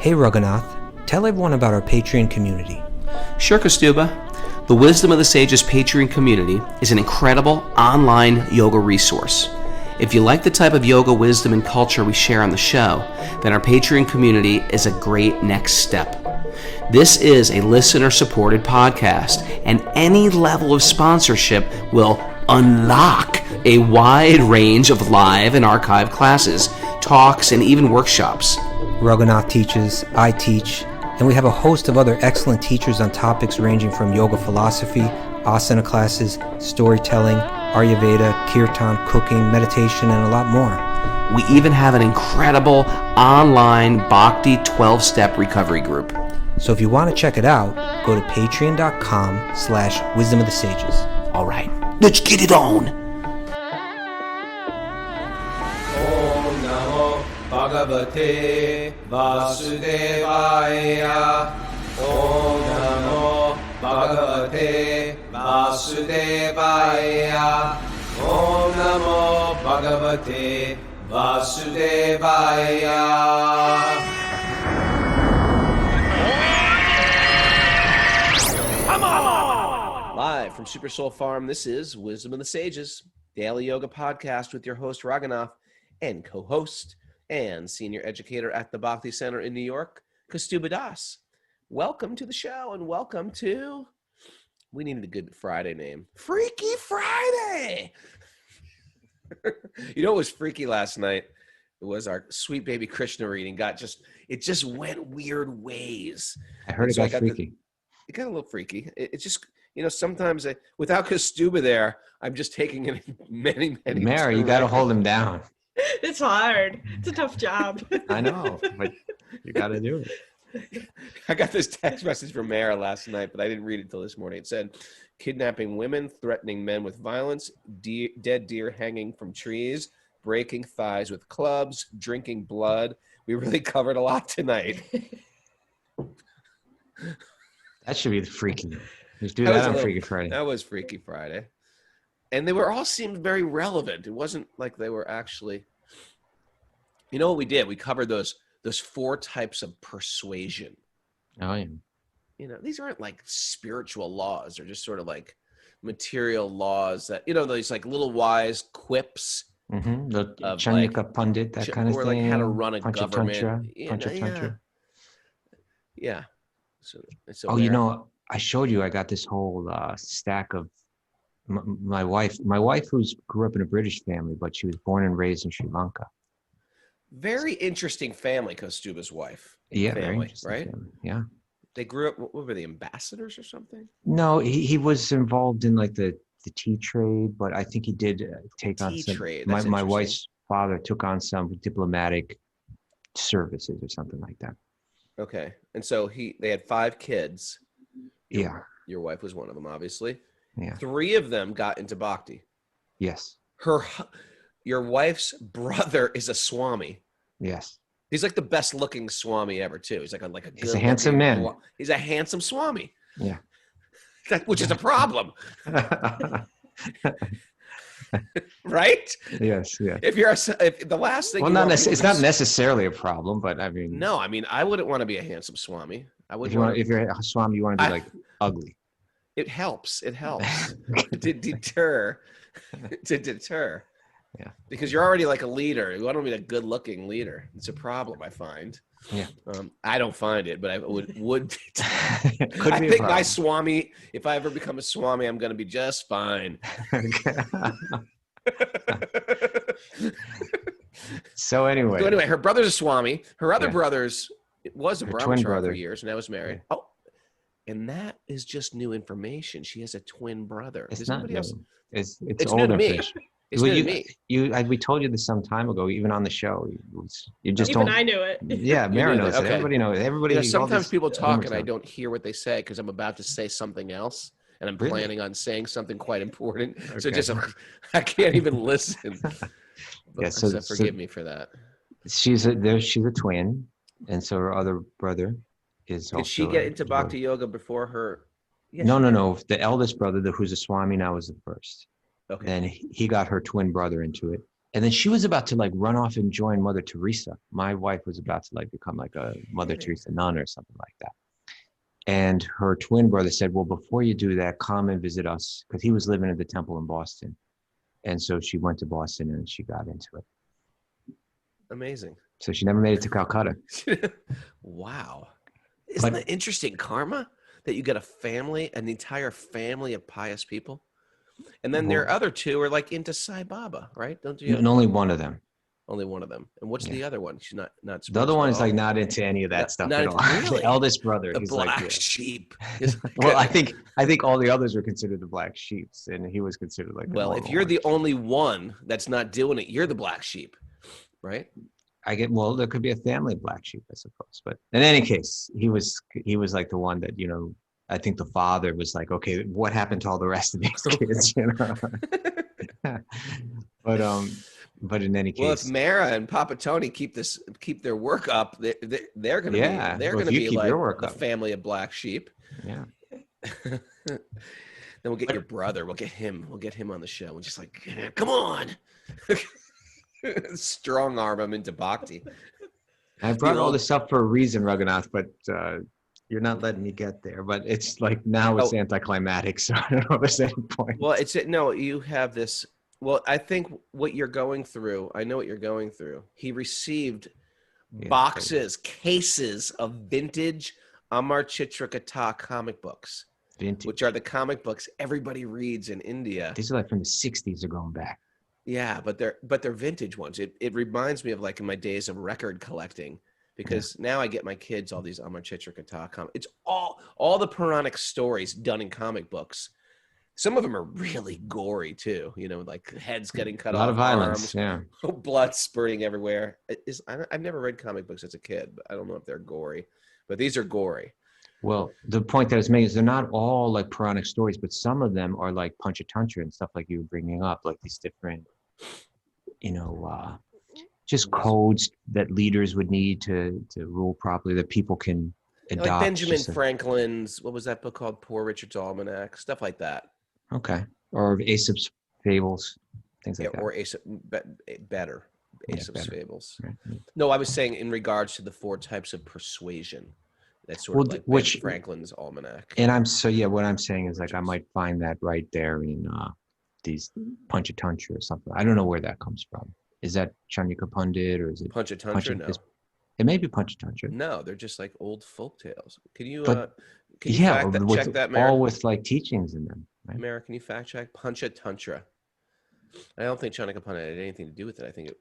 Hey Raghunath, tell everyone about our Patreon community. Sure, Kaustubha. The Wisdom of the Sages Patreon community is an incredible online yoga resource. If you like the type of yoga wisdom and culture we share on the show, then our Patreon community is a great next step. This is a listener-supported podcast, and any level of sponsorship will unlock a wide range of live and archived classes, talks, and even workshops. Raghunath teaches, I teach, and we have a host of other excellent teachers on topics ranging from yoga philosophy, asana classes, storytelling, Ayurveda, kirtan, cooking, meditation, and a lot more. We even have an incredible online Bhakti 12-step recovery group. So if you want to check it out, go to patreon.com/wisdom of the sages. All right, let's get it on. Om Namo Bhagavate Vasudevaya. Om Namo Bhagavate Vasudevaya. Om Namo Bhagavate Vasudevaya. Live from Super Soul Farm, this is Wisdom of the Sages, daily yoga podcast with your host Raghunath and co-host and senior educator at the Bhakti Center in New York, Kaustubha Das. Welcome to the show and welcome to, we needed a good Friday name, Freaky Friday. You know what was freaky last night? It was our Sweet Baby Krishna reading. It just went weird ways. I heard it got freaky. It got a little freaky. It just, sometimes without Kaustubha there, I'm just taking it many Mary, you got to hold him down. It's hard. It's a tough job. I know, but you got to do it. I got this text message from Mara last night, but I didn't read it till this morning. It said, kidnapping women, threatening men with violence, dead deer hanging from trees, breaking thighs with clubs, drinking blood. We really covered a lot tonight. That should be the freaky. Just do that on Freaky Friday. That was Freaky Friday. And they were all seemed very relevant. It wasn't like they were actually, you know what we did? We covered those 4 types of persuasion. Oh, yeah. These aren't like spiritual laws. They're just sort of like material laws that, these like little wise quips. Mm-hmm. The Chanyaka Pundit, that kind of thing. Or like how to run a government. Panchatantra. Yeah. So I showed you, I got this whole stack of my wife who grew up in a British family, but she was born and raised in Sri Lanka. Very interesting family, Kaustubha's wife. Yeah, family, very interesting right? family. Yeah. They grew up, what were they, ambassadors or something? No, he was involved in like the tea trade, but I think he did take on some. My wife's father took on some diplomatic services or something like that. Okay, and so they had 5 kids. Yeah. Your wife was one of them, obviously. Yeah. 3 of them got into Bhakti. Yes. Your wife's brother is a Swami. Yes. He's like the best looking Swami ever, too. He's He's a handsome man. He's a handsome Swami. Yeah. Which is a problem. Right? Yes. Yeah. If the last thing, it's not necessarily a problem, but I mean, no, I wouldn't want to be a handsome Swami. If you're a Swami, you want to be like ugly. It helps to deter. Yeah, because you're already like a leader. You want to be a good-looking leader. It's a problem, I find. Yeah, I don't find it, but I would. I think my Swami, if I ever become a Swami, I'm going to be just fine. So anyway, her brother's a Swami. Her other brother's was a brahmachari for years, and now is married. Yeah. Oh, and that is just new information. She has a twin brother. It's not new. It's new to me. It's new to me. We told you this some time ago, even on the show. You just even don't. I knew it. Yeah, Mara knows it. Okay. Everybody knows it. Everybody. Sometimes people talk and I don't hear what they say because I'm about to say something else, and I'm planning on saying something quite important. Okay. So I can't even listen. So forgive me for that. She's a twin, and so her other brother is. Did she get into Bhakti Yoga before her? Yes, no. The eldest brother, who's a Swami now, was the first. Okay. Then he got her twin brother into it, And then she was about to like run off and join Mother Teresa. My wife was about to like become like a Mother Teresa nun or something like that. And her twin brother said, well, before you do that, come and visit us, because he was living at the temple in Boston. And so she went to Boston and she got into it. Amazing. So she never made it to Calcutta. Wow. Isn't that interesting? Karma, that you get a family, an entire family of pious people. And then their other two are like into Sai Baba, right? Don't you? And only one of them. Only one of them. And what's the other one? She's not The other one is like not into any of that stuff at all. Really? The eldest brother. The he's black like, sheep. Well, I think all the others were considered the black sheep, and he was considered like. Well, if you're the only one that's not doing it, you're the black sheep, right? Well, there could be a family of black sheep, I suppose. But in any case, he was like the one that, you know, I think the father was like, okay, what happened to all the rest of these kids, you know? But in any case, well, if Mara and Papa Tony keep their work up, they're going to be like the family of black sheep. Yeah. Then we'll get your brother. We'll get him on the show. We're just like, come on, strong arm him into bhakti. I brought all this up for a reason, Raghunath, but you're not letting me get there. But it's like now it's anticlimactic, so I don't know if there's any point. Well, you have this. Well, I think what you're going through, I know what you're going through. He received cases of vintage Amar Chitra Katha comic books, which are the comic books everybody reads in India. These are like from the 60s or going back. Yeah, but they're vintage ones. It reminds me of like in my days of record collecting, because now I get my kids all these Amar Chitra Katha comics. It's all the Puranic stories done in comic books. Some of them are really gory too, you know, like heads getting cut off, a lot of violence, blood spurting everywhere. I've never read comic books as a kid, but I don't know if they're gory, but these are gory. Well, the point that I was making is they're not all like Puranic stories, but some of them are like Panchatantra and stuff like you were bringing up, like these different, you know, just codes that leaders would need to rule properly, that people can adopt. Like Benjamin Franklin's, what was that book called? Poor Richard's Almanac, stuff like that. Okay. Or Aesop's Fables, things like that. Or Aesop's Fables. Right. No, I was saying in regards to the 4 types of persuasion. That's sort of like Franklin's Almanac. And what I'm saying is like I might find that right there in these Panchatantra or something. I don't know where that comes from. Is that Chandrika Pandit or is it Panchatantra? No. It may be Panchatantra. No, they're just like old folk tales. Can you check that, Mara? All with like teachings in them. Right? Mara, can you fact check Panchatantra? I don't think Chandrika Pandit had anything to do with it. I think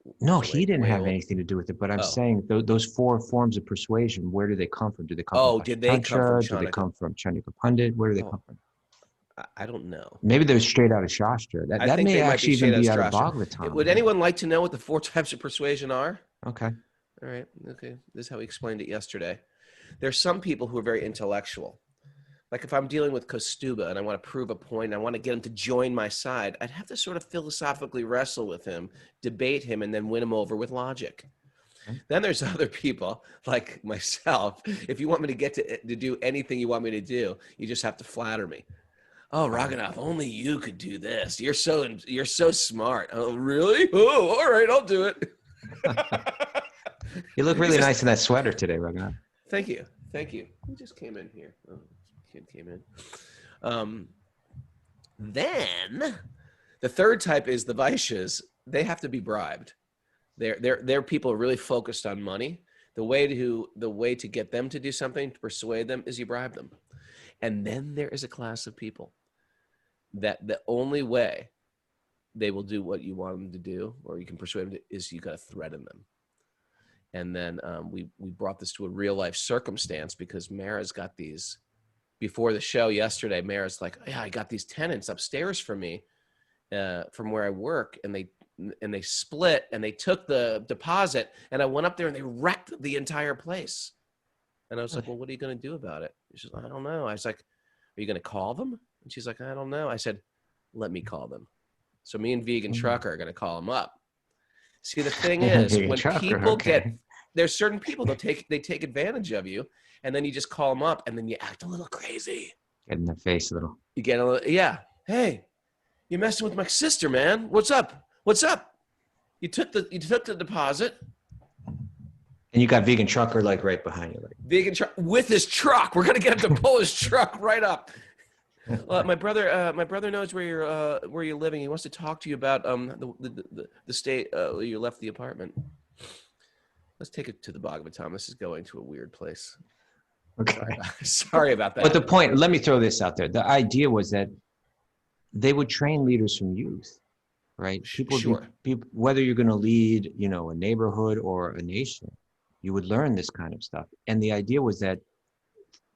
he didn't have anything to do with it. But I'm saying those 4 forms of persuasion, where do they come from? Do they come from did they come from Do they come from Chandrika Pandit? Where do they come from? I don't know. Maybe they're straight out of Shastra. That may actually even be out of Bhagavatam. Would anyone like to know what the 4 types of persuasion are? Okay. All right. Okay. This is how we explained it yesterday. There's some people who are very intellectual. Like if I'm dealing with Kaustubha and I want to prove a point, I want to get him to join my side, I'd have to sort of philosophically wrestle with him, debate him, and then win him over with logic. Okay. Then there's other people like myself. If you want me to get to do anything you want me to do, you just have to flatter me. Oh, Raghunath, only you could do this. You're so smart. Oh, really? Oh, all right, I'll do it. You look really nice in that sweater today, Raghunath. Thank you. Who just came in here? Oh, kid came in. Then the 3rd type is the Vaishyas. They have to be bribed. They're people really focused on money. The way to get them to do something, to persuade them, is you bribe them. And then there is a class of people that the only way they will do what you want them to do, or you can persuade them to, is you got to threaten them. And then we brought this to a real life circumstance because Mara's got these. Before the show yesterday, Mara's like, yeah, I got these tenants upstairs from me, from where I work, and they split and they took the deposit, and I went up there and they wrecked the entire place. And I was like, well, what are you going to do about it? She's like, I don't know. I was like, are you going to call them? And she's like, I don't know. I said, let me call them. So me and Vegan Trucker are going to call them up. See, the thing is, when people there's certain people they take advantage of you, and then you just call them up, and then you act a little crazy. Get in their face a little. You get a little, yeah. Hey, you're messing with my sister, man. What's up? What's up? You took the deposit. And you got vegan trucker like right behind you. Like, Vegan truck with his truck. We're gonna get him to pull his truck right up. Well, my brother knows where you're living. He wants to talk to you about the state where you left the apartment. Let's take it to the Bhagavatam. This is going to a weird place. okay. Sorry about that. But the point, let me throw this out there. The idea was that they would train leaders from youth, right? Sure. Whether you're going to lead, a neighborhood or a nation, you would learn this kind of stuff. And the idea was that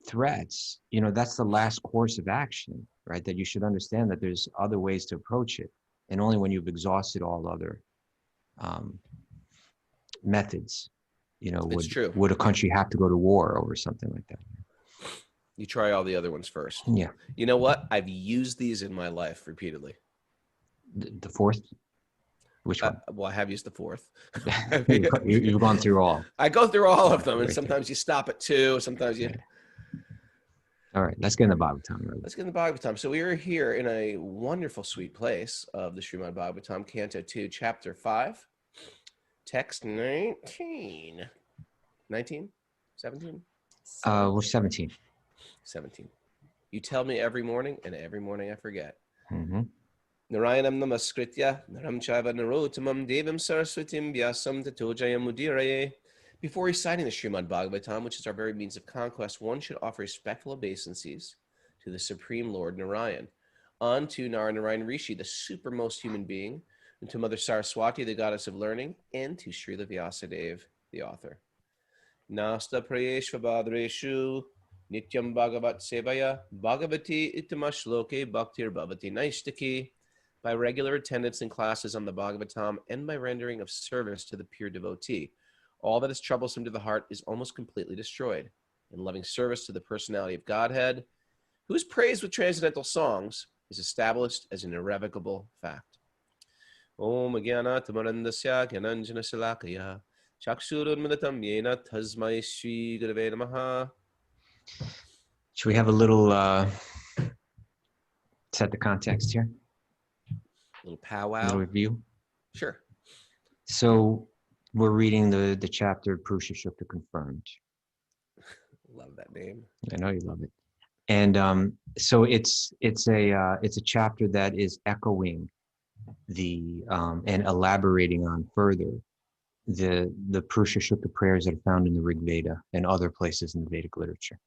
threats, that's the last course of action, right? That you should understand that there's other ways to approach it. And only when you've exhausted all other methods, would a country have to go to war over something like that. You try all the other ones first. Yeah. You know what? I've used these in my life repeatedly. The fourth? Which one? Well, I have used the fourth. You've gone through all. I go through all of them, and sometimes you stop at 2. Sometimes you. All right, let's get in the Bhagavatam. Let's get in the Bhagavatam. So we are here in a wonderful, sweet place of the Srimad Bhagavatam, Canto 2, Chapter 5, Text 19. 19? 17? We're 17. 17. You tell me every morning, and every morning I forget. Mm-hmm. Narayanam namaskritya, naram chaiva narotamam devam saraswatim vyasam tato jayamudiraye. Before reciting the Srimad Bhagavatam, which is our very means of conquest, one should offer respectful obeisances to the Supreme Lord Narayan, unto Narayan Rishi, the supermost human being, and to Mother Saraswati, the goddess of learning, and to Srila Vyasadeva, the author. Nasta prayeshva badreshu nityam bhagavat sevaya bhagavati itamashloke bhaktir bhavati naistaki. By regular attendance in classes on the Bhagavatam and by rendering of service to the pure devotee, all that is troublesome to the heart is almost completely destroyed. In loving service to the personality of Godhead, who is praised with transcendental songs, is established as an irrevocable fact. Om Jnana Tamarandasya Gyananjana Salakaya Chakshurunmadatam Yena Tasmai Shri Gurave Namaha. Should we have a little set the context here? Little powwow. A little review. Sure. So we're reading the chapter Purusha Shukta Confirmed. Love that name. I know you love it. And so it's a chapter that is echoing the and elaborating on further the Purusha Shukta prayers that are found in the Rig Veda and other places in the Vedic literature.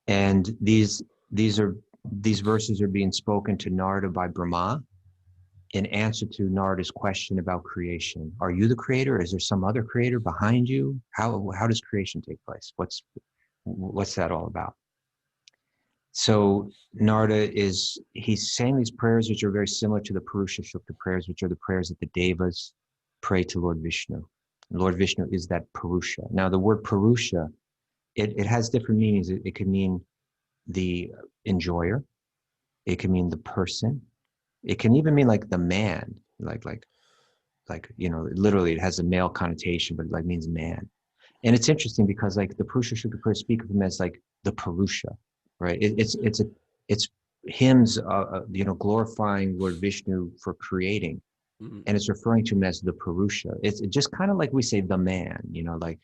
And these verses are being spoken to Narada by Brahma in answer to Narada's question about creation. Are you the creator? Is there some other creator behind you? How does creation take place? What's that all about? So Narada he's saying these prayers which are very similar to the Purusha Shukta prayers, which are the prayers that the Devas pray to Lord Vishnu. And Lord Vishnu is that Purusha. Now the word Purusha, it has different meanings. It could mean the enjoyer. It can mean the person. It can even mean like the man, like literally it has a male connotation, but it means man. And it's interesting because like the Purusha Shukta prayers speak of him as like the Purusha, right? It's hymns, glorifying Lord Vishnu for creating, and it's referring to him as the Purusha. It's just kind of like we say the man, like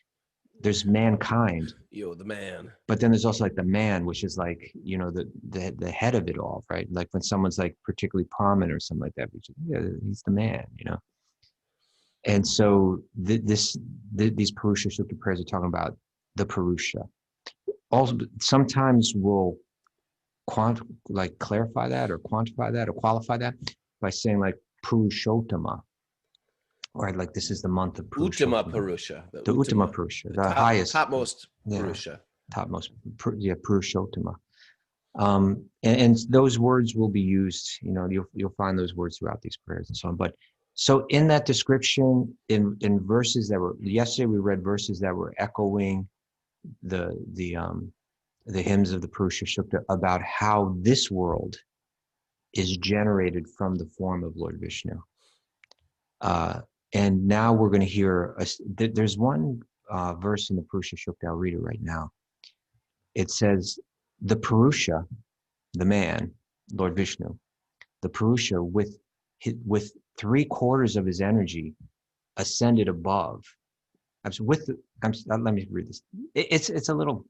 there's mankind. The man. But then there's also like the man, which is like, the head of it all, right? Like when someone's like particularly prominent or something like that, he's the man, And so these Purusha Shukta prayers are talking about the Purusha. Also, sometimes we'll clarify that or quantify that or qualify that by saying like Purushottama. Right, like this is the month of Purusha. Uttama Purusha. The Uttama Purusha, the highest. Topmost Purusha. Topmost, Purushottama. And those words will be used, you'll find those words throughout these prayers and so on. But so in that description, in verses that were, yesterday we read verses that were echoing the hymns of the Purusha Shukta about how this world is generated from the form of Lord Vishnu. And now we're going to hear, there's one verse in the Purusha Shukta, I'll read it right now. It says, the Purusha, the man, Lord Vishnu, the Purusha with 3/4 of his energy ascended above. Let me read this. It's a little,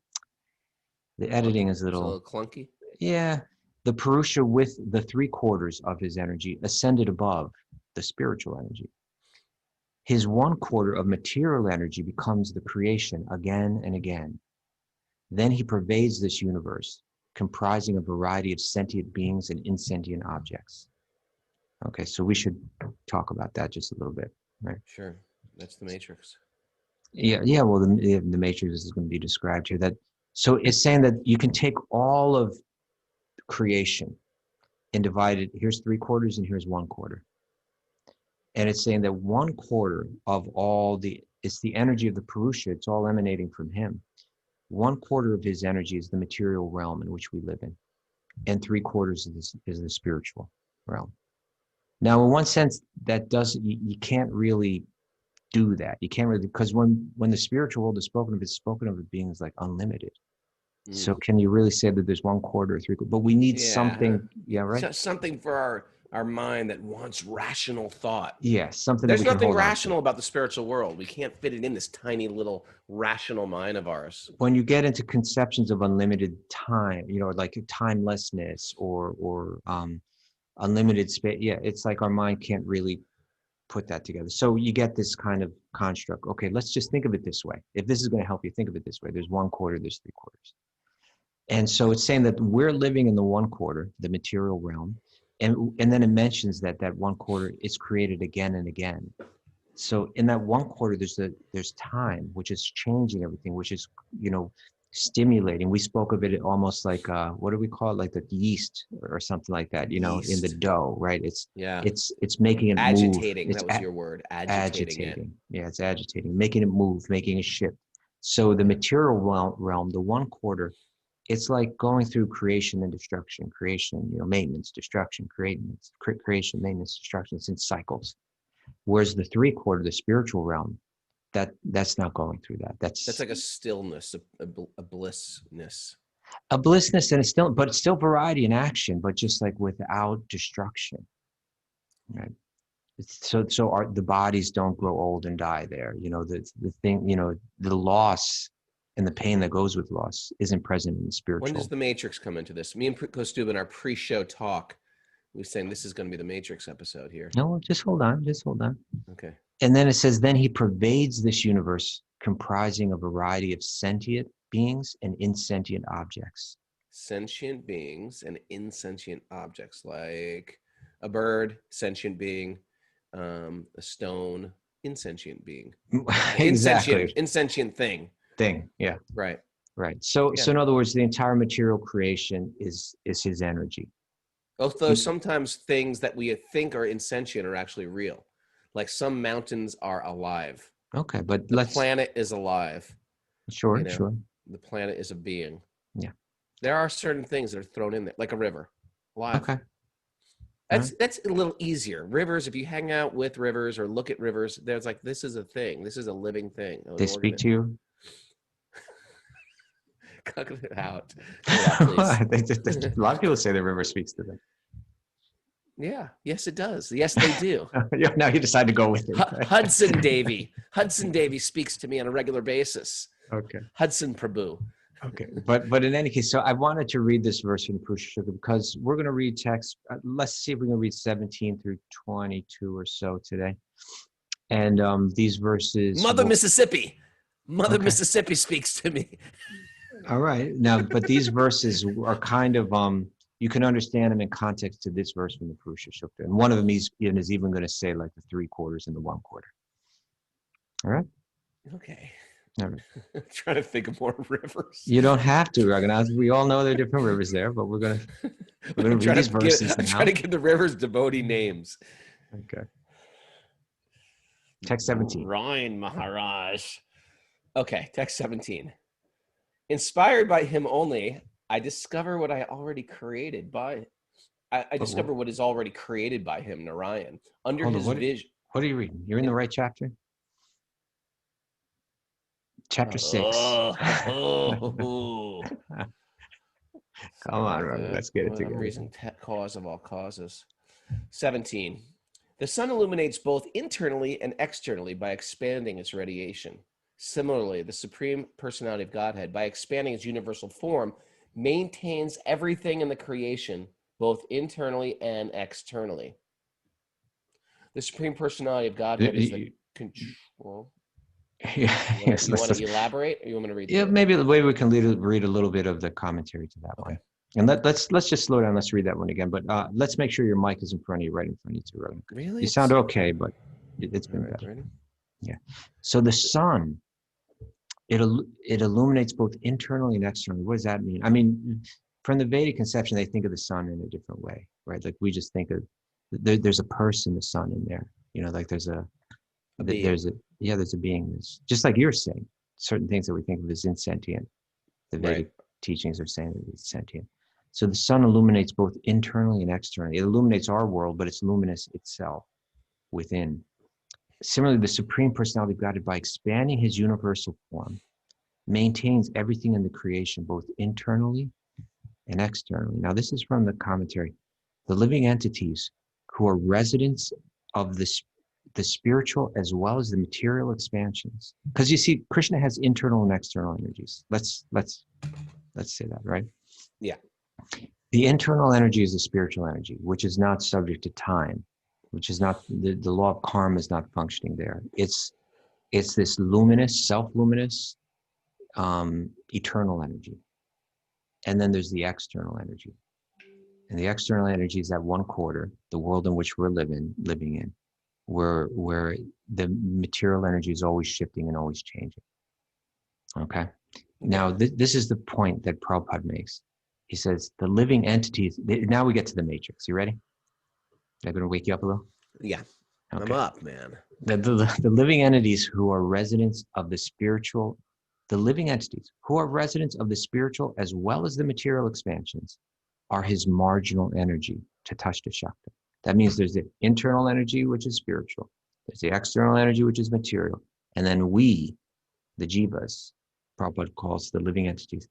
the editing is a It's a little, little clunky. yeah. The Purusha with the 3/4 of his energy ascended above the spiritual energy. His 1/4 of material energy becomes the creation again and again. Then he pervades this universe, comprising a variety of sentient beings and insentient objects. Okay, so we should talk about that just a little bit, right? Sure. That's the matrix. Yeah. Well, the matrix is going to be described here. So it's saying that you can take all of creation and divide it. Here's 3/4 and here's 1/4. And it's saying that 1/4 of it's the energy of the Purusha. It's all emanating from him. 1/4 of his energy is the material realm in which we live in, and 3/4 is the spiritual realm. Now, in one sense, that doesn't, you can't really do that. You can't really, because when the spiritual world is spoken of, it's spoken of as being like unlimited. So can you really say that there's 1/4 or 3/4? But we need something, right? Something for our mind that wants rational thought. Yeah, something. There's that we nothing can hold rational about the spiritual world. We can't fit it in this tiny little rational mind of ours. When you get into conceptions of unlimited time, like timelessness or unlimited space, it's like our mind can't really put that together. So you get this kind of construct. Okay, let's just think of it this way. If this is going to help you think of it this way, there's 1/4, there's 3/4. And so it's saying that we're living in the 1/4, the material realm. And then it mentions that 1/4 is created again and again. So in that 1/4, there's time, which is changing everything, which is, stimulating. We spoke of it almost like, what do we call it? Like the yeast or something like that, in the dough, right? It's making it agitating. Move. That was your word. Agitating. Yeah, it's agitating, making it move, making it shift. So the material realm, the 1/4, it's like going through creation and destruction, maintenance, destruction, creation, maintenance, destruction. It's in cycles. Whereas the 3/4, the spiritual realm, that's not going through that. That's like a stillness, a blissness. A blissness, and it's still variety in action, but just like without destruction. Right. So the bodies don't grow old and die there. The thing, the loss and the pain that goes with loss isn't present in the spiritual. When does the matrix come into this? Me and Kaustubha in our pre-show talk, we were saying this is going to be the matrix episode here. No, just hold on. Okay. And then it says, then he pervades this universe, comprising a variety of sentient beings and insentient objects. Sentient beings and insentient objects, like a bird, sentient being, a stone, insentient being. Exactly. Insentient thing. Yeah. Right. So in other words, the entire material creation is his energy. Although sometimes things that we think are insentient are actually real. Like some mountains are alive. Okay, but the planet is alive. Sure. The planet is a being. Yeah. There are certain things that are thrown in there, like a river, alive. Okay. That's a little easier. Rivers, if you hang out with rivers or look at rivers, there's like, this is a thing. This is a living thing. They speak to you? Cut it out. A lot of people say the river speaks to them. Yeah. Yes, it does. Yes, they do. Now you decide to go with it. Hudson Davy speaks to me on a regular basis. Okay. Hudson Prabhu. Okay. But in any case, so I wanted to read this verse from the Purusha Shukta because we're going to read text. Let's see if we can read 17 through 22 or so today. And these verses. Mother Mississippi speaks to me. All right. Now, but these verses are kind of, you can understand them in context to this verse from the Purusha Shukta. And one of them is even going to say like the 3/4 and the 1/4. All right? Okay. All right. I'm trying to think of more rivers. You don't have to, Raghunath. We all know there are different rivers there, but we're going to read these verses now. I'm trying to give the rivers devotee names. Okay. Text 17. Ryan Maharaj. Okay, text 17. Inspired by him only, I discover what I already created by. I discover what is already created by him, Narayan, under his vision. What are you reading? You're in the right chapter? Chapter 6. Come on, Raghu, let's get it together. Reason, cause of all causes. 17. The sun illuminates both internally and externally by expanding its radiation. Similarly, the Supreme Personality of Godhead, by expanding its universal form, maintains everything in the creation, both internally and externally. The Supreme Personality of Godhead is the control. Yes, You want to elaborate, or you want me to read? Yeah, maybe we can read a little bit of the commentary to that one. And let's just slow down. Let's read that one again. But let's make sure your mic is in front of you, right in front of you too, Raghu. Really? You sound okay, but it's been better. Ready? Yeah. So the sun, it illuminates both internally and externally. What does that mean? I mean, from the Vedic conception, they think of the sun in a different way, right? Like we just think of there's a person, the sun in there. You know, like there's a being. There's a being. That's just like you're saying. Certain things that we think of as insentient, the Vedic teachings are saying that it's sentient. So the sun illuminates both internally and externally. It illuminates our world, but it's luminous itself within. Similarly, the Supreme Personality of God, by expanding his universal form, maintains everything in the creation, both internally and externally. Now, this is from the commentary. The living entities who are residents of the spiritual as well as the material expansions. Because you see, Krishna has internal and external energies. Let's say that, right? Yeah. The internal energy is the spiritual energy, which is not subject to time, which is not the law of karma is not functioning there. It's this luminous, self-luminous, eternal energy. And then there's the external energy. And the external energy is that one quarter, the world in which we're living in, where the material energy is always shifting and always changing. Okay? Now, this is the point that Prabhupada makes. He says, the living entities, now we get to the matrix. You ready? Am I going to wake you up a little? Yeah. Okay. I'm up, man. The living entities who are residents of the spiritual, the living entities who are residents of the spiritual as well as the material expansions are his marginal energy, Tatashta Shakta. That means there's the internal energy, which is spiritual. There's the external energy, which is material. And then we, the jivas, Prabhupada calls the living entities,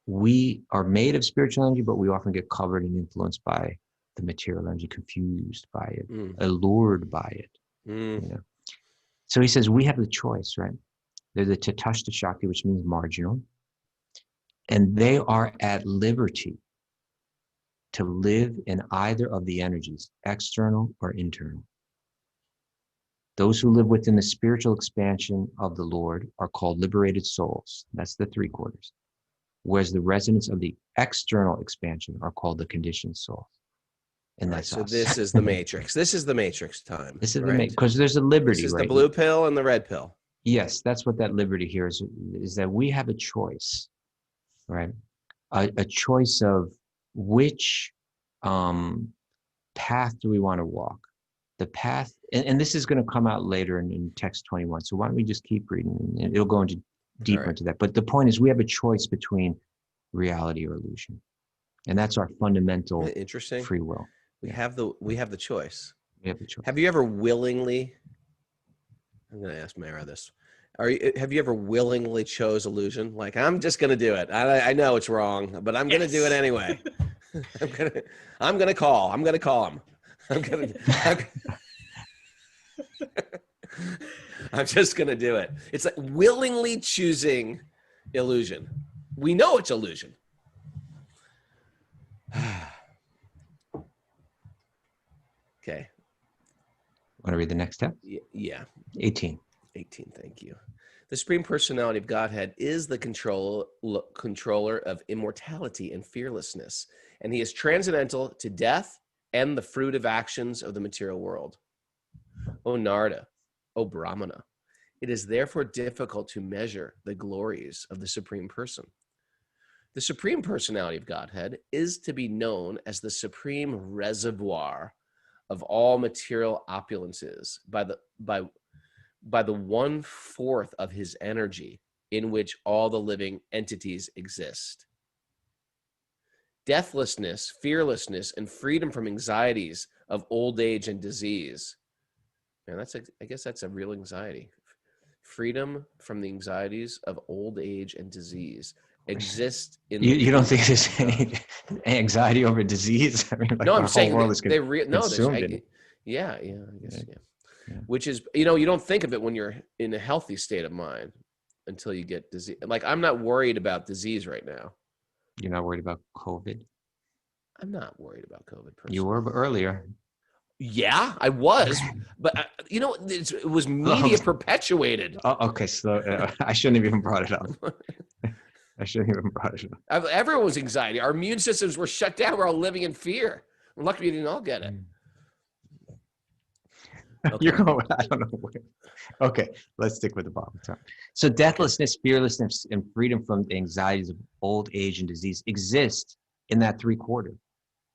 we are made of spiritual energy, but we often get covered and influenced by the material energy, confused by it, allured by it. You know? So he says we have the choice, right? There's the Tatashta Shakti, which means marginal, and they are at liberty to live in either of the energies, external or internal. Those who live within the spiritual expansion of the Lord are called liberated souls. That's the 3/4. Whereas the residents of the external expansion are called the conditioned souls. And Right, that's so us. this is the matrix. This is the matrix time. This is right? the matrix, because there's a liberty, This is right? the blue pill and the red pill. Yes, that's what that liberty here is that we have a choice, right? A choice of which path do we want to walk? The path, and this is going to come out later in text 21. So why don't we just keep reading, and it'll go into deeper into that. But the point is, we have a choice between reality or illusion, and that's our fundamental free will. We have the choice. We have the choice. Have you ever willingly? I'm going to ask Mara this. Have you ever willingly chose illusion? Like, I'm just going to do it. I know it's wrong, but I'm going to do it anyway. I'm going to call him. I'm just going to do it. It's like willingly choosing illusion. We know it's illusion. Okay. Want to read the next text? Yeah. 18. 18, thank you. The Supreme Personality of Godhead is the controller of immortality and fearlessness, and he is transcendental to death and the fruit of actions of the material world. O Narada, O Brahmana, it is therefore difficult to measure the glories of the Supreme Person. The Supreme Personality of Godhead is to be known as the supreme reservoir of all material opulences by the 1/4 of his energy in which all the living entities exist. Deathlessness, fearlessness, and freedom from anxieties of old age and disease. Man, I guess that's a real anxiety. Freedom from the anxieties of old age and disease exist in. You don't think there's any anxiety over disease? I mean, like no, I'm the saying whole world is they Yeah, I guess, Yeah. yeah. Yeah. Which is, you know, you don't think of it when you're in a healthy state of mind until you get disease. Like, I'm not worried about disease right now. You're not worried about COVID? I'm not worried about COVID You personally. were earlier. Yeah, I was, but you know, it was media perpetuated. Oh, okay, so I shouldn't have even brought it up. I shouldn't have even brought it up. Everyone was anxiety. Our immune systems were shut down. We're all living in fear. Luckily, we didn't all get it. Okay. You're going, I don't know where. Okay, let's stick with the Bible time. So deathlessness, fearlessness, and freedom from the anxieties of old age and disease exist in that 3/4,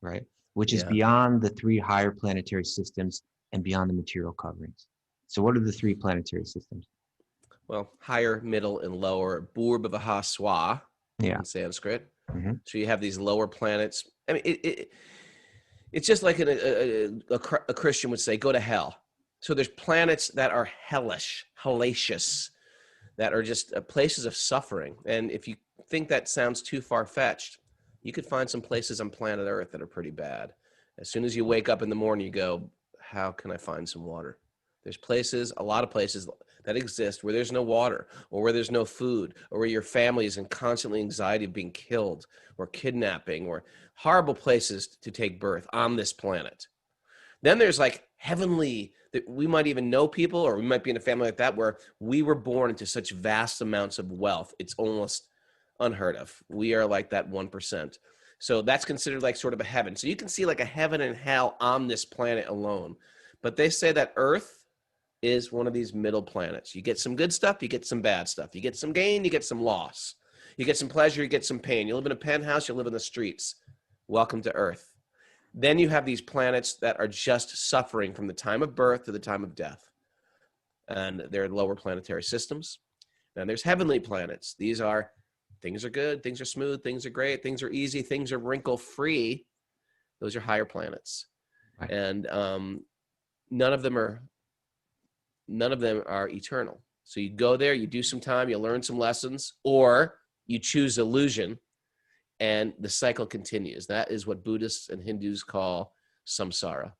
right? Which is Yeah. beyond the 3 higher planetary systems and beyond the material coverings. So what are the 3 planetary systems? Well, higher, middle, and lower. Bhurభuvah Swah Yeah. in Sanskrit. Mhm. So you have these lower planets. I mean, it's just like a Christian would say, go to hell. So there's planets that are hellish, hellacious, that are just places of suffering. And if you think that sounds too far-fetched, you could find some places on planet Earth that are pretty bad. As soon as you wake up in the morning, you go, how can I find some water? There's places, a lot of places that exist where there's no water, or where there's no food, or where your family is in constantly anxiety of being killed or kidnapping, or horrible places to take birth on this planet. Then there's like heavenly, that we might even know people, or we might be in a family like that where we were born into such vast amounts of wealth. It's almost unheard of. We are like that 1%. So that's considered like sort of a heaven. So you can see like a heaven and hell on this planet alone. But they say that Earth is one of these middle planets. You get some good stuff, you get some bad stuff. You get some gain, you get some loss. You get some pleasure, you get some pain. You live in a penthouse, you live in the streets. Welcome to Earth. Then you have these planets that are just suffering from the time of birth to the time of death. And they're lower planetary systems. And there's heavenly planets. These are, things are good, things are smooth, things are great, things are easy, things are wrinkle-free. Those are higher planets. Right. And none of them are eternal. So you go there, you do some time, you learn some lessons, or you choose illusion, and the cycle continues. That is what Buddhists and Hindus call samsara.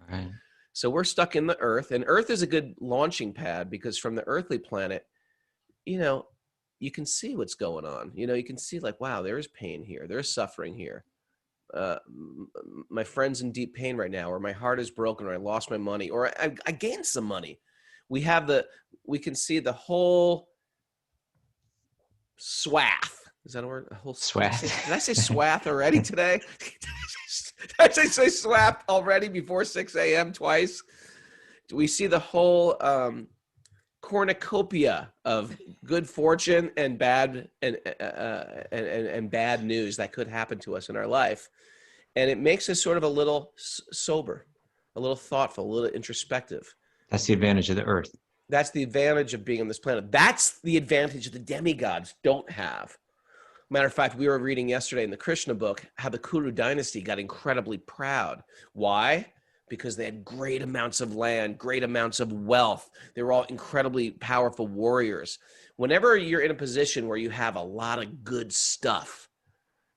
Right. So we're stuck in the Earth, and Earth is a good launching pad because from the earthly planet, you know, you can see what's going on. You know, you can see like, wow, there is pain here. There's suffering here. My friend's in deep pain right now, or my heart is broken, or I lost my money, or I gained some money. We can see the whole swath. Is that a word? A whole Swath. Did I say swath already today? Did I say swath already before 6 a.m. twice? We see the whole cornucopia of good fortune and bad and bad news that could happen to us in our life, and it makes us sort of a little sober, a little thoughtful, a little introspective. That's the advantage of the Earth. That's the advantage of being on this planet. That's the advantage the demigods don't have. Matter of fact, we were reading yesterday in the Krishna book how the Kuru dynasty got incredibly proud. Why? Because they had great amounts of land, great amounts of wealth. They were all incredibly powerful warriors. Whenever you're in a position where you have a lot of good stuff,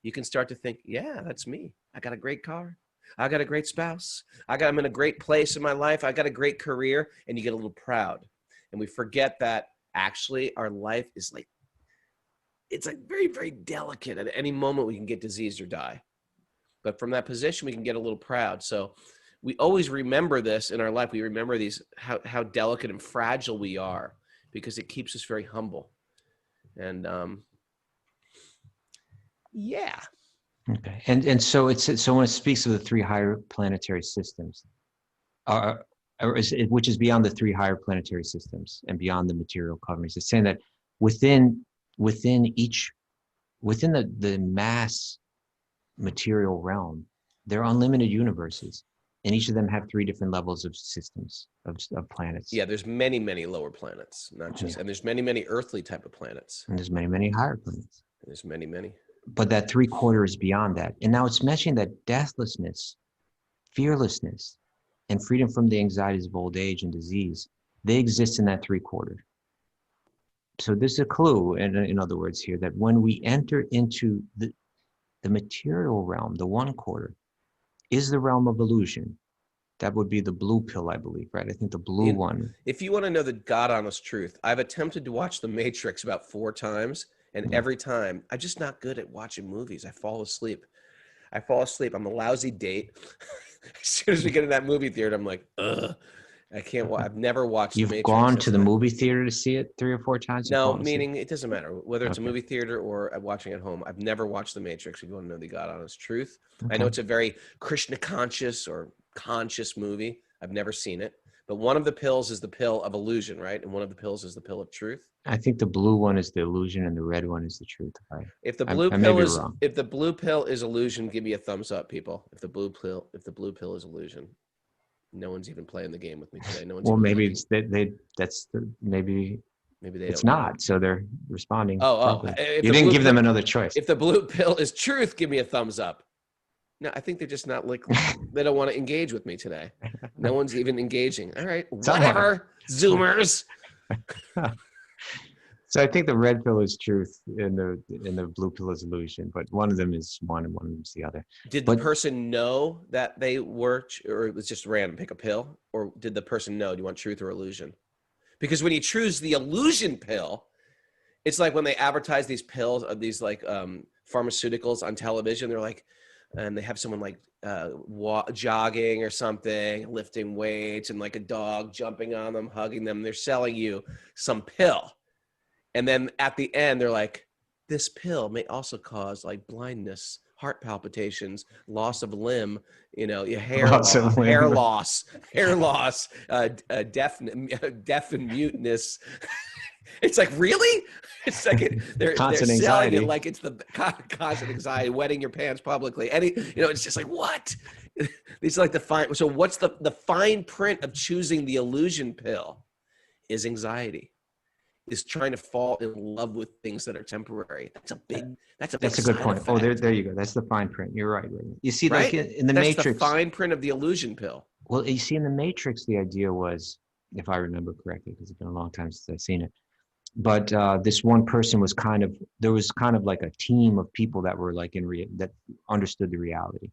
you can start to think, yeah, that's me. I got a great car. I got a great spouse. I'm in a great place in my life. I got a great career, and you get a little proud. And we forget that actually our life is like, it's like very, very delicate. At any moment we can get diseased or die. But from that position, we can get a little proud. So we always remember this in our life. We remember these, how delicate and fragile we are, because it keeps us very humble. And yeah. Okay. And so so when it speaks of the 3 higher planetary systems, which is beyond the 3 higher planetary systems and beyond the material coverings, it's saying that within the mass material realm, there are unlimited universes, and each of them have 3 different levels of systems of planets. Yeah, there's many, many lower planets, not just, and there's many, many earthly type of planets. And there's many, many higher planets. And there's many, many. But that 3/4 is beyond that. And now it's mentioning that deathlessness, fearlessness, and freedom from the anxieties of old age and disease, they exist in that 3/4. So this is a clue, in other words here, that when we enter into the material realm, the 1/4, is the realm of illusion. That would be the blue pill, I believe, right? I think the blue one. If you want to know the God honest truth, I've attempted to watch The Matrix about 4 times, and every time I'm just not good at watching movies. I fall asleep. I'm a lousy date. As soon as we get in that movie theater, I'm like, ugh, I can't watch. I've never watched You've The Matrix. gone to the movie theater to see it 3 or 4 times? No, meaning it doesn't matter whether it's a Okay. movie theater or watching at home. I've never watched The Matrix. If you want to know the God honest truth, Okay. I know it's a very Krishna conscious or conscious movie. I've never seen it, but one of the pills is the pill of illusion, right? And one of the pills is the pill of truth. I think the blue one is the illusion and the red one is the truth. If the blue I pill may be is wrong. if the blue pill is illusion, give me a thumbs up, people. If the blue pill is illusion, no one's even playing the game with me today. No one's. Well, even maybe looking. maybe Maybe it's don't know. not. So they're responding. Oh, properly. if You the didn't blue give them pill- another choice. If the blue pill is truth, give me a thumbs up. No, I think they're just not like they don't want to engage with me today. No one's even engaging. All right, whatever, Zoomers. So I think the red pill is truth and the blue pill is illusion, but one of them is one and one of them is the other. Did the person know that they were, or it was just random, pick a pill? Or did the person know, do you want truth or illusion? Because when you choose the illusion pill, it's like when they advertise these pills, these like pharmaceuticals on television, they're like, and they have someone like jogging or something, lifting weights, and like a dog jumping on them, hugging them. They're selling you some pill. And then at the end, they're like, this pill may also cause like blindness, heart palpitations, loss of limb, your hair loss, deaf and muteness. It's like, really? It's like they're selling anxiety. it like it's the constant anxiety, wetting your pants publicly. It's just like, what? These are like the fine. So what's the fine print of choosing the illusion pill is anxiety. Is trying to fall in love with things that are temporary. That's a good point. Effect. Oh, there you go. That's the fine print. You're right. You see, right? like in the That's Matrix, the fine print of the illusion pill. Well, you see, in the Matrix, the idea was, if I remember correctly, because it's been a long time since I've seen it, but this one person was there was kind of like a team of people that were like that understood the reality.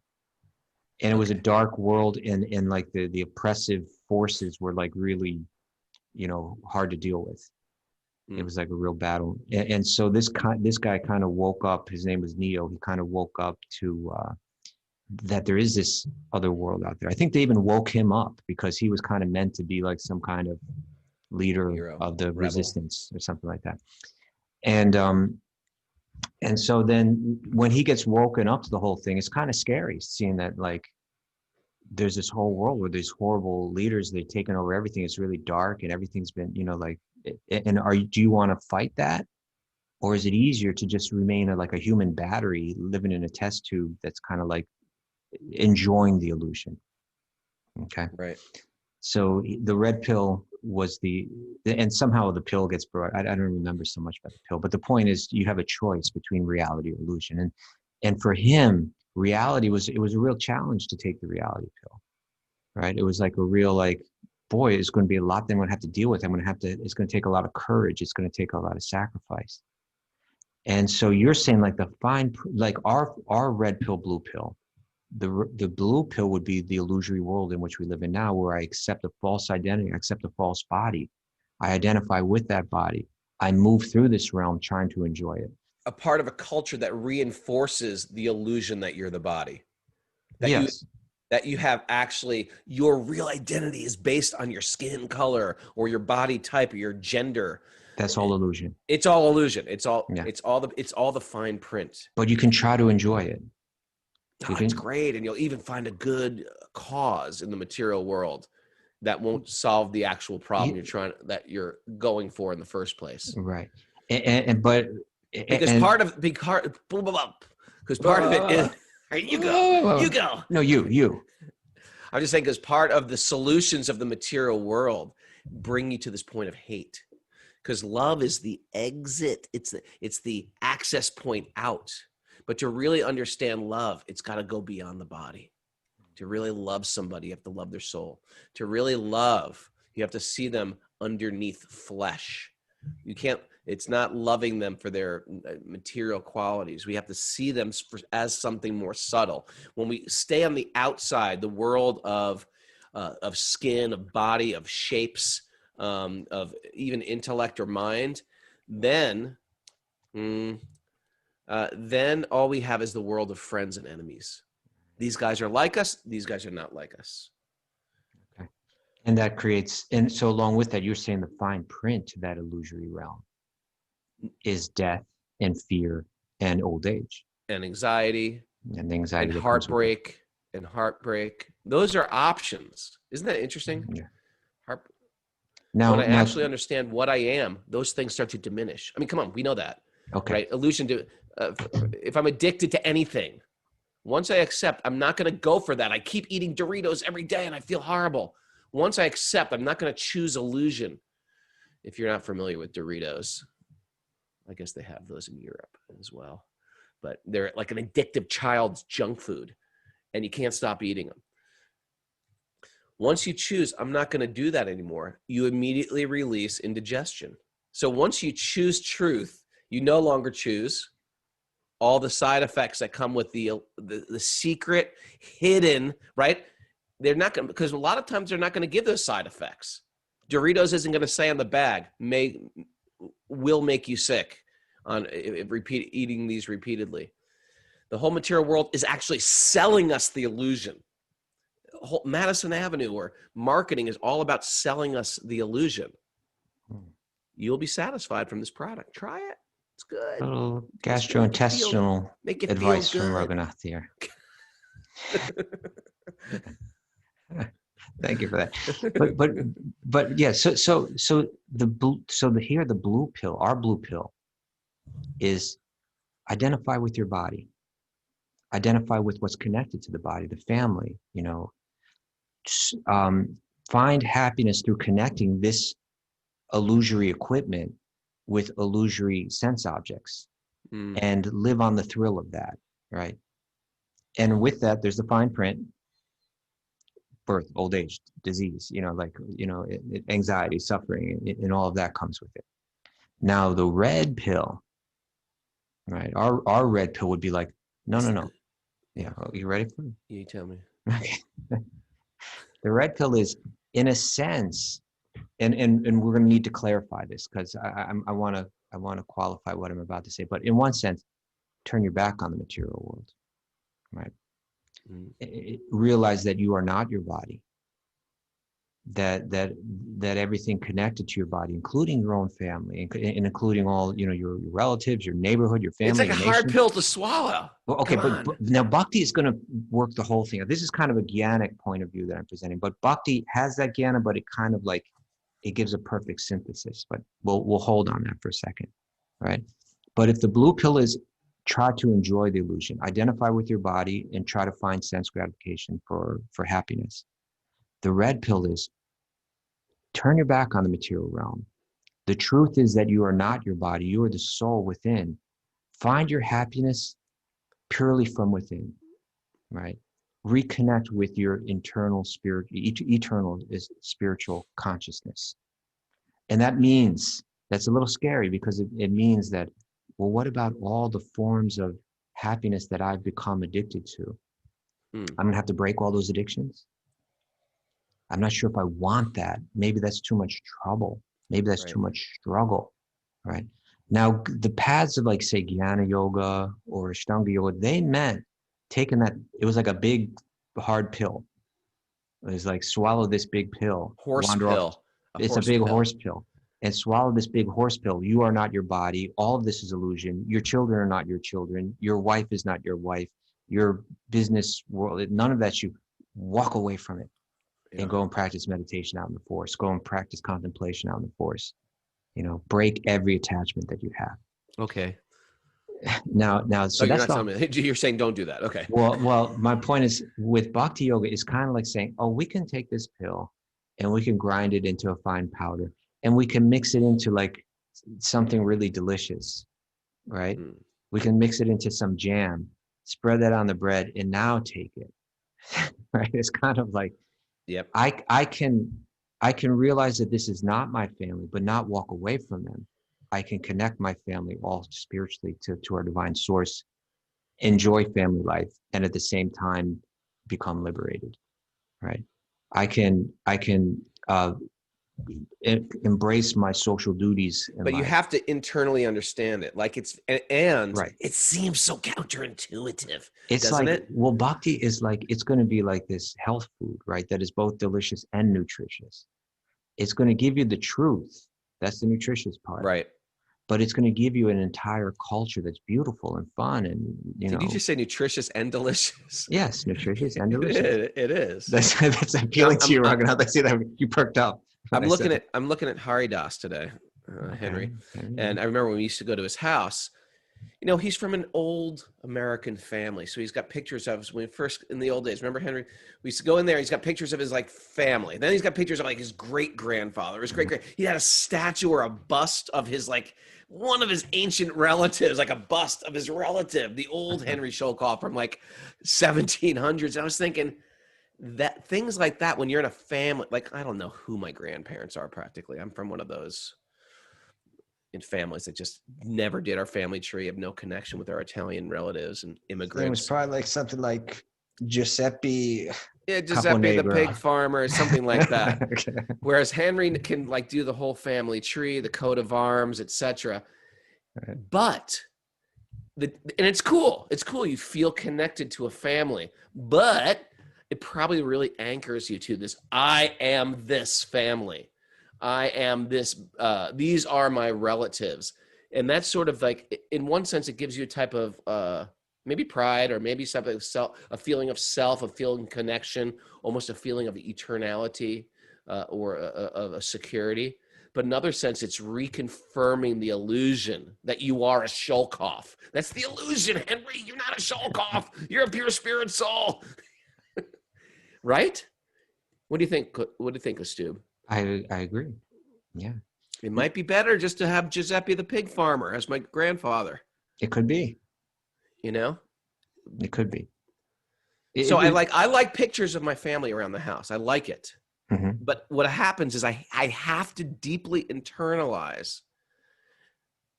And it was a dark world, and like the oppressive forces were like really, hard to deal with. It was like a real battle. And so this guy kind of woke up. His name was Neo. He kind of woke up to that there is this other world out there. I think they even woke him up because he was kind of meant to be like some kind of leader Hero, of the rebel. resistance or something like that. And so then when he gets woken up to the whole thing, it's kind of scary seeing that like there's this whole world where these horrible leaders, they've taken over everything. It's really dark and everything's been, do you want to fight that? Or is it easier to just remain like a human battery living in a test tube that's kind of like enjoying the illusion? Okay. Right. So the red pill was and somehow the pill gets brought. I don't remember so much about the pill, but the point is you have a choice between reality or illusion. And for him, reality it was a real challenge to take the reality pill, right? It was like a real boy, it's going to be a lot that I'm going to have to deal with. It's going to take a lot of courage. It's going to take a lot of sacrifice. And so you're saying like our red pill, blue pill, the blue pill would be the illusory world in which we live in now, where I accept a false identity, I accept a false body. I identify with that body. I move through this realm trying to enjoy it. A part of a culture that reinforces the illusion that you're the body. That you have actually, your real identity is based on your skin color or your body type or your gender. That's all illusion. It's all illusion. It's all the fine print. But you can try to enjoy it. It's great. And you'll even find a good cause in the material world that won't solve the actual problem that you're going for in the first place. Right. Because part of it is, you go. No, you. I'm just saying, because part of the solutions of the material world bring you to this point of hate. Because love is the exit. It's the access point out. But to really understand love, it's got to go beyond the body. To really love somebody, you have to love their soul. To really love, you have to see them underneath flesh. It's not loving them for their material qualities. We have to see them as something more subtle. When we stay on the outside, the world of of skin, of body, of shapes, of even intellect or mind, then all we have is the world of friends and enemies. These guys are like us. These guys are not like us. Okay. And that creates, and so along with that, you're saying the fine print to that illusory realm is death and fear and old age. And anxiety. And the anxiety. And heartbreak. And heartbreak. Those are options. Isn't that interesting? Yeah. When I actually understand what I am, those things start to diminish. I mean, come on, we know that. Okay. Right? Illusion to, if I'm addicted to anything, once I accept, I'm not going to go for that. I keep eating Doritos every day and I feel horrible. Once I accept, I'm not going to choose illusion. If you're not familiar with Doritos, I guess they have those in Europe as well. But they're like an addictive child's junk food, and you can't stop eating them. Once you choose, I'm not going to do that anymore, you immediately release indigestion. So once you choose truth, you no longer choose all the side effects that come with the secret, hidden, right? They're not going to, because a lot of times they're not going to give those side effects. Doritos isn't going to say on the bag, will make you sick on eating these repeatedly. The whole material world is actually selling us the illusion. Madison Avenue or marketing is all about selling us the illusion. You'll be satisfied from this product. Try it. It's good. A little gastrointestinal advice from Raghunath here. Thank you for that. But yeah. So the blue pill, our blue pill, is identify with your body. Identify with what's connected to the body, the family. You know, find happiness through connecting this illusory equipment with illusory sense objects, and live on the thrill of that, right? And with that, there's the fine print: birth, old age, disease. Anxiety, suffering, and all of that comes with it. Now, the red pill, right? Our red pill would be like, no. Yeah, you ready for it? You tell me. Okay. The red pill is, in a sense, and we're going to need to clarify this because I want to qualify what I'm about to say. But in one sense, turn your back on the material world, right? Realize that you are not your body. That everything connected to your body, including your own family, and including all your relatives, your neighborhood, your family. It's like a hard pill to swallow. Well, okay, but now Bhakti is going to work the whole thing. This is kind of a jnanic point of view that I'm presenting, but Bhakti has that jnana, but it kind of like it gives a perfect synthesis. But we'll hold on that for a second, right? But if the blue pill is try to enjoy the illusion, identify with your body, and try to find sense gratification for happiness. The red pill is turn your back on the material realm. The truth is that you are not your body. You are the soul within. Find your happiness purely from within, right? Reconnect with your internal spirit, eternal is spiritual consciousness. And that means, that's a little scary because it means that, well, what about all the forms of happiness that I've become addicted to? I'm going to have to break all those addictions. I'm not sure if I want that. Maybe that's too much trouble. Maybe that's too much struggle, right? Now, the paths of like, say, Jnana Yoga or Ashtanga Yoga, they meant taking that, it was like a big, hard pill. It was like, swallow this big pill. Horse pill. It's a big horse pill. And swallow this big horse pill. You are not your body. All of this is illusion. Your children are not your children. Your wife is not your wife. Your business world, none of that. You walk away from it. And go and practice meditation out in the forest. Go and practice contemplation out in the forest. Break every attachment that you have. Okay. Now, so you're that's not telling me. You're saying don't do that. Okay. Well, my point is with Bhakti Yoga, it's kind of like saying, oh, we can take this pill and we can grind it into a fine powder and we can mix it into like something really delicious, right? We can mix it into some jam, spread that on the bread, and now take it. Right? It's kind of like, yep. I can realize that this is not my family, but not walk away from them. I can connect my family all spiritually to our divine source, enjoy family life, and at the same time become liberated, right? I can embrace my social duties in But you life. have to internally understand it. Like and Right. it seems so counterintuitive, It's doesn't like, it? well, bhakti is like, it's going to be like this health food, right? That is both delicious and nutritious. It's going to give you the truth. That's the nutritious part. Right. But it's going to give you an entire culture that's beautiful and fun, and Did you just say nutritious and delicious? yes, nutritious and delicious. It is. That's appealing to you, Raghunath. I see that you perked up. I'm looking at Haridas today, Henry, Okay. and I remember when we used to go to his house. You know, he's from an old American family, so he's got pictures of us when first in the old days. Remember, Henry? We used to go in there. He's got pictures of his like family. Then he's got pictures of like his great grandfather, his great. He had a statue or a bust of his like one of his ancient relatives, like a bust of his relative, the old Henry Sholkoff from like 1700s. I was thinking that things like that when you're in a family, like I don't know who my grandparents are practically. I'm from one of those in families that just never did our family tree, have no connection with our Italian relatives and It was immigrants. probably like something like Giuseppe. Yeah, Giuseppe the pig farmer, something like that. Okay. Whereas Henry can like do the whole family tree, the coat of arms, etc. Right. But and it's cool. It's cool. You feel connected to a family, but it probably really anchors you to this. I am this family. I am this. These are my relatives, and that's sort of like, in one sense, it gives you a type of maybe pride, or maybe something a feeling of self, a feeling of connection, almost a feeling of eternality, or a security. But in another sense, it's reconfirming the illusion that you are a Sholkoff. That's the illusion, Henry. You're not a Sholkoff. You're a pure spirit soul. Right? What do you think? What do you think, Kaustubha? I agree. Yeah. It might be better just to have Giuseppe the pig farmer as my grandfather. It could be. You know? It could be. So I like pictures of my family around the house. I like it. Mhm. But what happens is I have to deeply internalize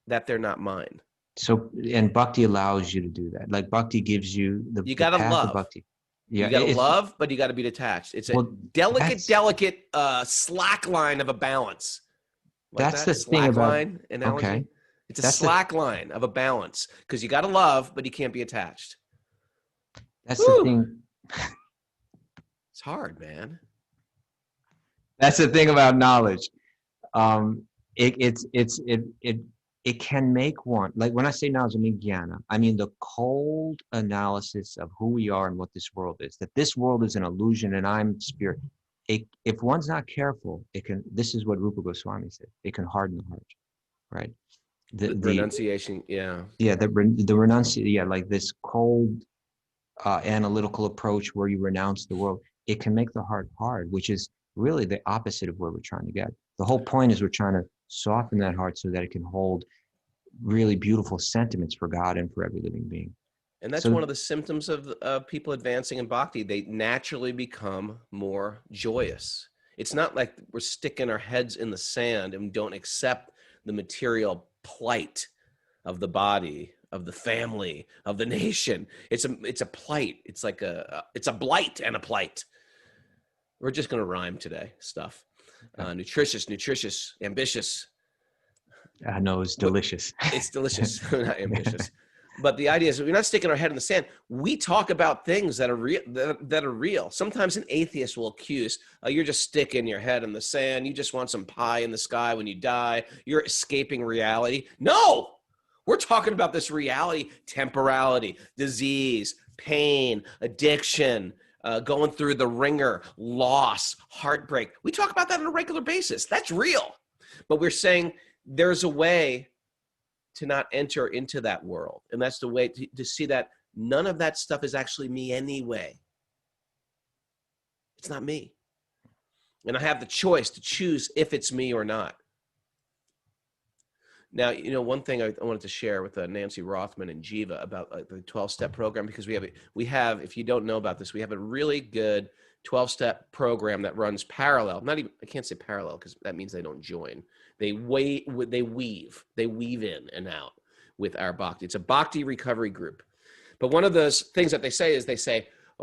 that they're not mine. So, and bhakti allows you to do that. Like bhakti gives you You gotta path love. of bhakti. Yeah, You got to love, but you got to be detached. It's a delicate slack line of a balance. Like that's the thing slack about line analogy. okay. It's a That's slack line of a balance, because you got to love, but you can't be attached. That's the thing. It's hard, man. That's the thing about knowledge. It can make one, like when I say knowledge, I mean jnana. I mean the cold analysis of who we are and what this world is. That this world is an illusion and I'm spirit. If one's not careful, it can. This is what Rupa Goswami said. It can harden the heart, right? The renunciation, yeah. Yeah, the renunciation, yeah, like this cold analytical approach where you renounce the world. It can make the heart hard, which is really the opposite of where we're trying to get. The whole point is we're trying to soften that heart so that it can hold really beautiful sentiments for God and for every living being. And that's one of the symptoms of people advancing in bhakti. They naturally become more joyous. It's not like we're sticking our heads in the sand and don't accept the material plight of the body, of the family, of the nation. It's a plight. It's like it's a blight and a plight. We're just going to rhyme today stuff. Nutritious, ambitious. I know it's delicious. It's delicious, not ambitious. But the idea is we're not sticking our head in the sand. We talk about things that are real. That are real. Sometimes an atheist will accuse, you're just sticking your head in the sand. You just want some pie in the sky when you die. You're escaping reality. No, we're talking about this reality, temporality, disease, pain, addiction, going through the ringer, loss, heartbreak. We talk about that on a regular basis. That's real. But we're saying there's a way to not enter into that world. And that's the way to see that none of that stuff is actually me anyway. It's not me. And I have the choice to choose if it's me or not. Now, one thing I wanted to share with Nancy Rothman and Jiva about the 12-step program, because we have, if you don't know about this, we have a really good 12-step program that runs parallel. I can't say parallel because that means they don't join. They weave in and out with our bhakti. It's a bhakti recovery group. But one of those things that they say is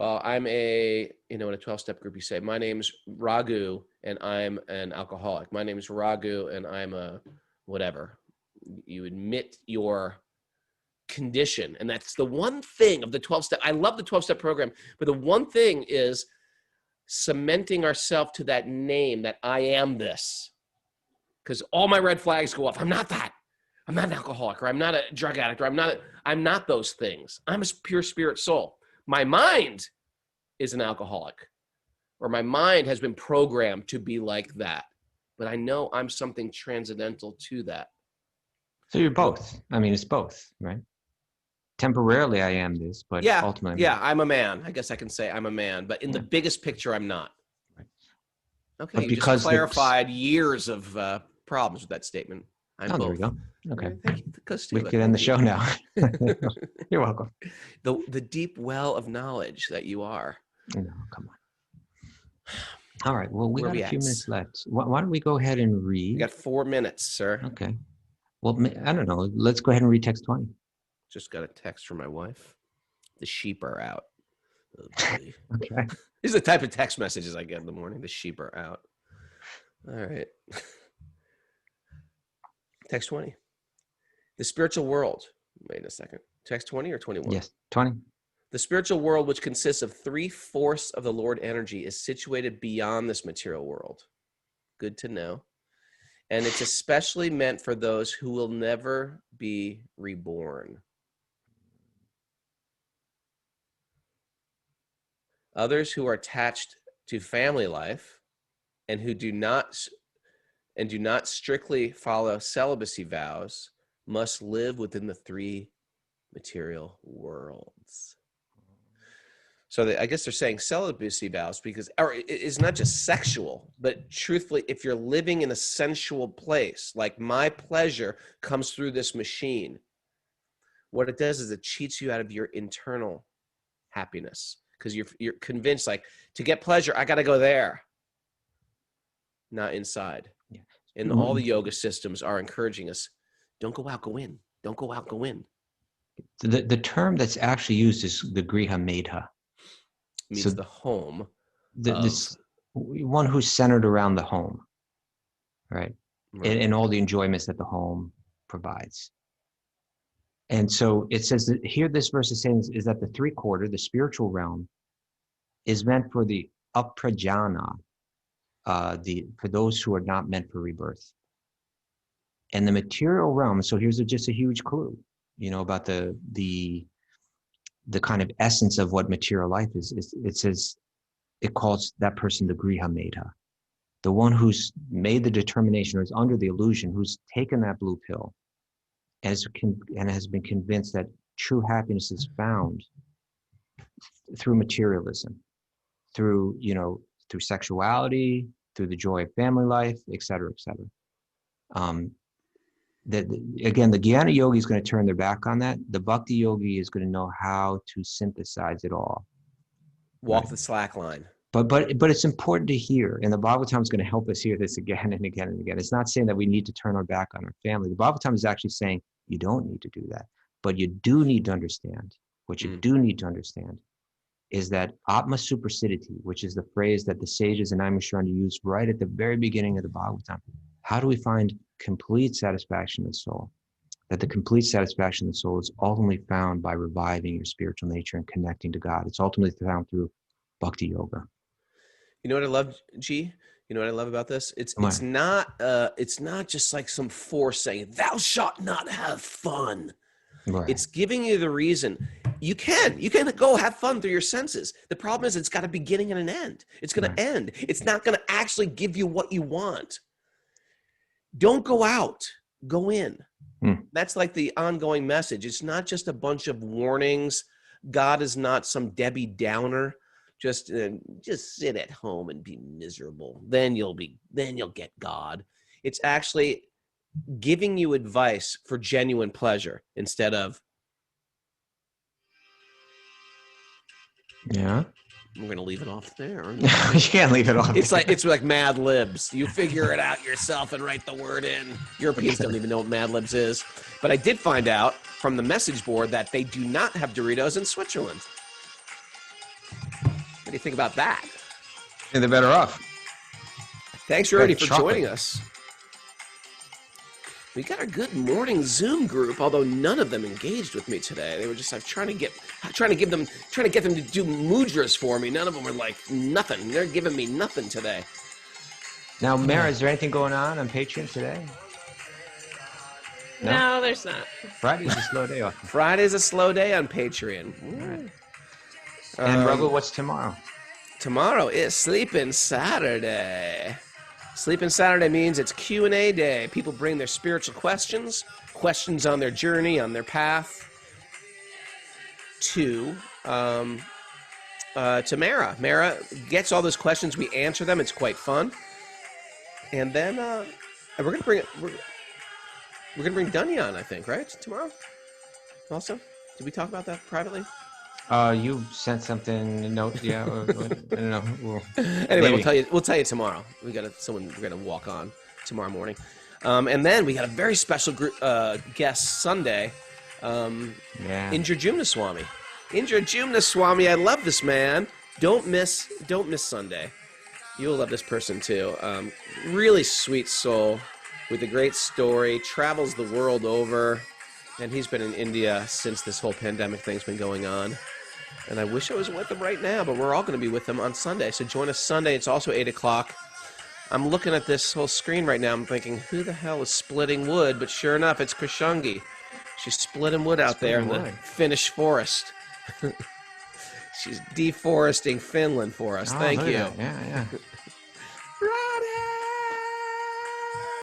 Well, I'm in a 12-step group, you say, my name's Raghu and I'm an alcoholic. My name's Raghu and I'm a whatever. You admit your condition. And that's the one thing of the 12-step. I love the 12-step program, but the one thing is cementing ourselves to that name that I am this. Because all my red flags go off. I'm not that. I'm not an alcoholic, or I'm not a drug addict, or I'm not those things. I'm a pure spirit soul. My mind is an alcoholic, or my mind has been programmed to be like that. But I know I'm something transcendental to that. So you're both. I mean, it's both, right? Temporarily, I am this, but ultimately, I'm a man. I guess I can say I'm a man, but in the biggest picture, I'm not. Right. Okay, but you because just clarified years of problems with that statement. I'm both. There we go. Okay. Thank you, We can end the show now. You're welcome. The deep well of knowledge that you are. No, come on. All right. Well, we Where got we a few at? minutes left. Why don't we go ahead and read? You got 4 minutes, sir. Okay. Well, I don't know. Let's go ahead and read text 20. Just got a text from my wife. The sheep are out. Oh, boy. Okay. These are the type of text messages I get in the morning. The sheep are out. All right. Text 20. The spiritual world. Wait a second. Text 20 or 21? Yes, 20. The spiritual world, which consists of 3/4 of the Lord energy, is situated beyond this material world. Good to know. And it's especially meant for those who will never be reborn. Others who are attached to family life and who do not strictly follow celibacy vows must live within the 3 material worlds. So I guess they're saying celibacy vows because it's not just sexual, but truthfully, if you're living in a sensual place, like my pleasure comes through this machine, what it does is it cheats you out of your internal happiness because you're convinced, like, to get pleasure, I got to go there, not inside. Yeah. And all the yoga systems are encouraging us, don't go out, go in. Don't go out, go in. The term that's actually used is the Griha Medha. Means So the home. This one who's centered around the home, right? And all the enjoyments that the home provides. And so it says that here this verse is saying is that the 3/4, the spiritual realm, is meant for the aprajana, for those who are not meant for rebirth. And the material realm, so here's just a huge clue, about the kind of essence of what material life is. It says, it calls that person the Griha Medha, the one who's made the determination or is under the illusion, who's taken that blue pill and has been convinced that true happiness is found through materialism, through sexuality, through the joy of family life, et cetera, et cetera. Again, the Jnana yogi is going to turn their back on that. The Bhakti-yogi is going to know how to synthesize it all. Walk the slack line. But it's important to hear, and the Bhagavatam is going to help us hear this again and again and again. It's not saying that we need to turn our back on our family. The Bhagavatam is actually saying you don't need to do that. But you do need to understand, what you do need to understand is that Atma Supersidity, which is the phrase that the sages and Naimisharana use right at the very beginning of the Bhagavatam. How do we find complete satisfaction of the soul? That the complete satisfaction of the soul is ultimately found by reviving your spiritual nature and connecting to God. It's ultimately found through Bhakti Yoga. You know what I love, G? You know what I love about this? It's not just like some force saying, thou shalt not have fun. Right. It's giving you the reason. You can go have fun through your senses. The problem is it's got a beginning and an end. It's going to end. It's not going to actually give you what you want. Don't go out, go in. That's like the ongoing message. It's not just a bunch of warnings. God is not some Debbie Downer. Just sit at home and be miserable. Then you'll get God. It's actually giving you advice for genuine pleasure instead of. Yeah. We're going to leave it off there. You can't leave it off. It's like Mad Libs. You figure it out yourself and write the word in. Europeans don't even know what Mad Libs is. But I did find out from the message board that they do not have Doritos in Switzerland. do you think about that? Yeah, they're better off. Thanks, Rudy, Red for chocolate. joining us. We got a good morning Zoom group, although none of them engaged with me today. They were just trying to get them to do mudras for me. None of them were like nothing. They're giving me nothing today. Now, Mara, is there anything going on Patreon today? No, there's not. Friday's a slow day off. Friday's a slow day on Patreon. Right. And Raghu, what's tomorrow? Tomorrow is Sleeping Saturday. Sleeping Saturday means it's Q&A day. People bring their spiritual questions on their journey, on their path to Mara. Mara gets all those questions. We answer them. It's quite fun. And then we're gonna bring Dunya on, I think, right? Tomorrow. Also, did we talk about that privately? You sent something, a note, yeah. I don't know. Anyway, Maybe. we'll tell you tomorrow. We're gonna walk on tomorrow morning, and then we got a very special guest Sunday. Indra Jumna Swami. Indra Jumna Swami, I love this man. Don't miss Sunday. You'll love this person too. Really sweet soul with a great story. Travels the world over, and he's been in India since this whole pandemic thing's been going on. And I wish I was with him right now, but we're all going to be with him on Sunday. So join us Sunday. It's also 8 o'clock. I'm looking at this whole screen right now. I'm thinking, who the hell is splitting wood? But sure enough, it's Krishangi. She's splitting wood out there in the Finnish forest. She's deforesting Finland for us. Thank you. Yeah. Radhe!